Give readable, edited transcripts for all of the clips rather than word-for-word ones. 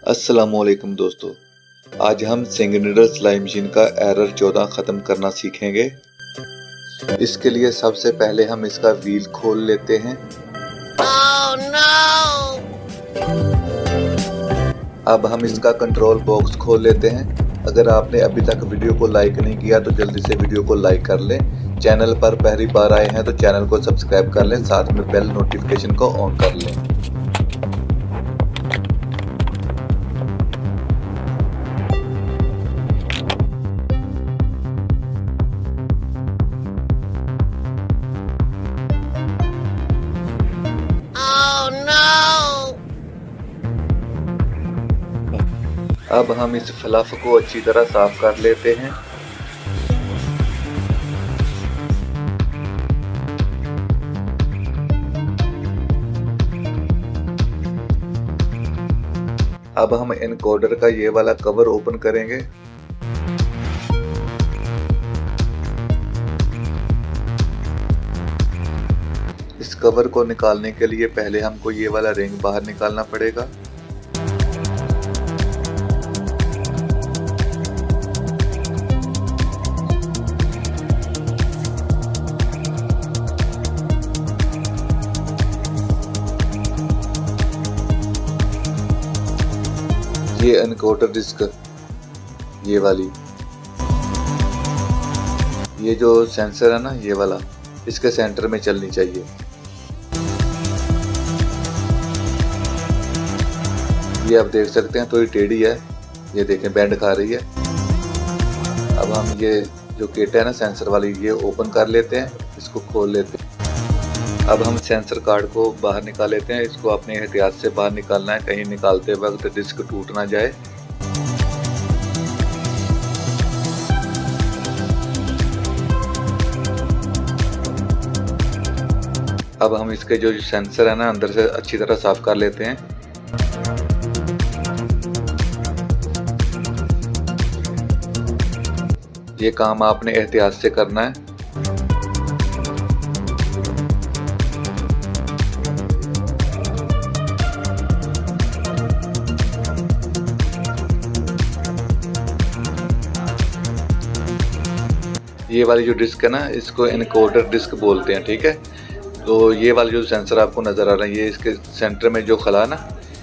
अस्सलामुअलैकुम दोस्तों, आज हम सिंगल सिलाई मशीन का एरर 14 ख़त्म करना सीखेंगे। इसके लिए सबसे पहले हम इसका व्हील खोल लेते हैं। Oh, no! अब हम इसका कंट्रोल बॉक्स खोल लेते हैं। अगर आपने अभी तक वीडियो को लाइक नहीं किया तो जल्दी से वीडियो को लाइक कर लें। चैनल पर पहली बार आए हैं तो चैनल को सब्सक्राइब कर लें, साथ में बेल नोटिफिकेशन को ऑन कर लें। Oh, no! अब हम इस फ्लफ को अच्छी तरह साफ कर लेते हैं। अब हम एनकोडर का ये वाला कवर ओपन करेंगे। इस कवर को निकालने के लिए पहले हमको ये वाला रिंग बाहर निकालना पड़ेगा। ये एनकोडर डिस्क, ये वाली, ये जो सेंसर है ना, ये वाला इसके सेंटर में चलनी चाहिए। ये आप देख सकते हैं थोड़ी टेढ़ी है, ये देखें बैंड खा रही है। अब हम ये जो किट है ना सेंसर वाली, ये ओपन कर लेते हैं, इसको खोल लेते हैं। अब हम सेंसर कार्ड को बाहर निकाल लेते हैं। इसको अपने एहतियात से बाहर निकालना है, कहीं निकालते वक्त डिस्क टूट ना जाए। अब हम इसके जो सेंसर है ना अंदर से अच्छी तरह साफ कर लेते हैं। ये काम आपने एहतियात से करना है। ये वाली जो डिस्क है ना, इसको एनकोडर डिस्क बोलते हैं, ठीक है। तो ये वाले जो सेंसर आपको नज़र आ रहा है, ये इसके सेंटर में जो खला ना,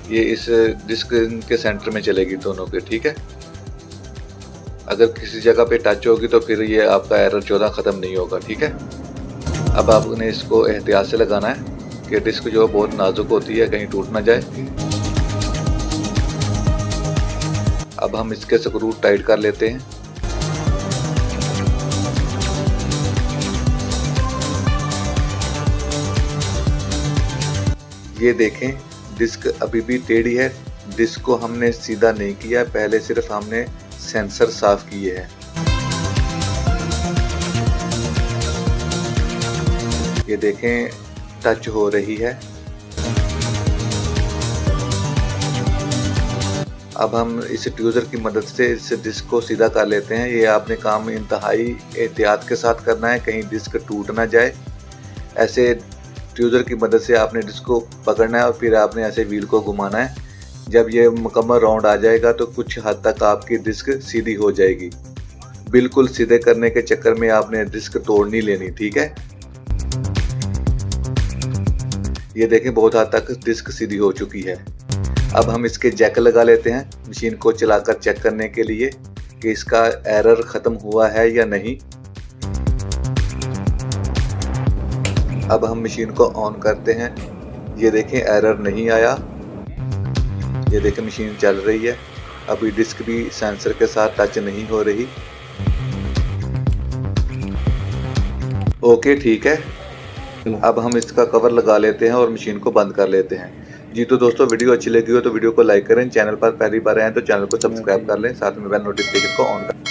ये इस डिस्क के सेंटर में चलेगी दोनों के, ठीक है। अगर किसी जगह पे टच होगी तो फिर ये आपका एरर 14 ख़त्म नहीं होगा, ठीक है। अब आपने इसको एहतियात से लगाना है कि डिस्क जो बहुत नाजुक होती है, कहीं टूट ना जाए। अब हम इसके स्क्रू टाइट कर लेते हैं। ये देखें डिस्क अभी भी टेढ़ी है। डिस्क को हमने सीधा नहीं किया, पहले सिर्फ हमने सेंसर साफ किए हैं। ये देखें टच हो रही है। अब हम इस ट्यूजर की मदद से इस डिस्क को सीधा कर लेते हैं। ये आपने काम इंतहाई एहतियात के साथ करना है, कहीं डिस्क टूट ना जाए। ऐसे ट्यूजर की मदद से आपने डिस्क को पकड़ना है और फिर आपने ऐसे व्हील को घुमाना है। जब ये मुकम्मल राउंड आ जाएगा तो कुछ हद तक आपकी डिस्क सीधी हो जाएगी। बिल्कुल सीधे करने के चक्कर में आपने डिस्क तोड़ नहीं लेनी, ठीक है। ये देखें बहुत हद तक डिस्क सीधी हो चुकी है। अब हम इसके जैक लगा लेते हैं मशीन को चलाकर चेक करने के लिए कि इसका एरर ख़त्म हुआ है या नहीं। अब हम मशीन को ऑन करते हैं। ये देखें एरर नहीं आया। ये देखें मशीन चल रही है। अभी डिस्क भी सेंसर के साथ टच नहीं हो रही। ओके, ठीक है। अब हम इसका कवर लगा लेते हैं और मशीन को बंद कर लेते हैं। जी तो दोस्तों, वीडियो अच्छी लगी हो तो वीडियो को लाइक करें। चैनल पर पहली बार आए हैं तो चैनल को सब्सक्राइब कर लें, साथ में बेल नोटिफिकेशन को ऑन करें।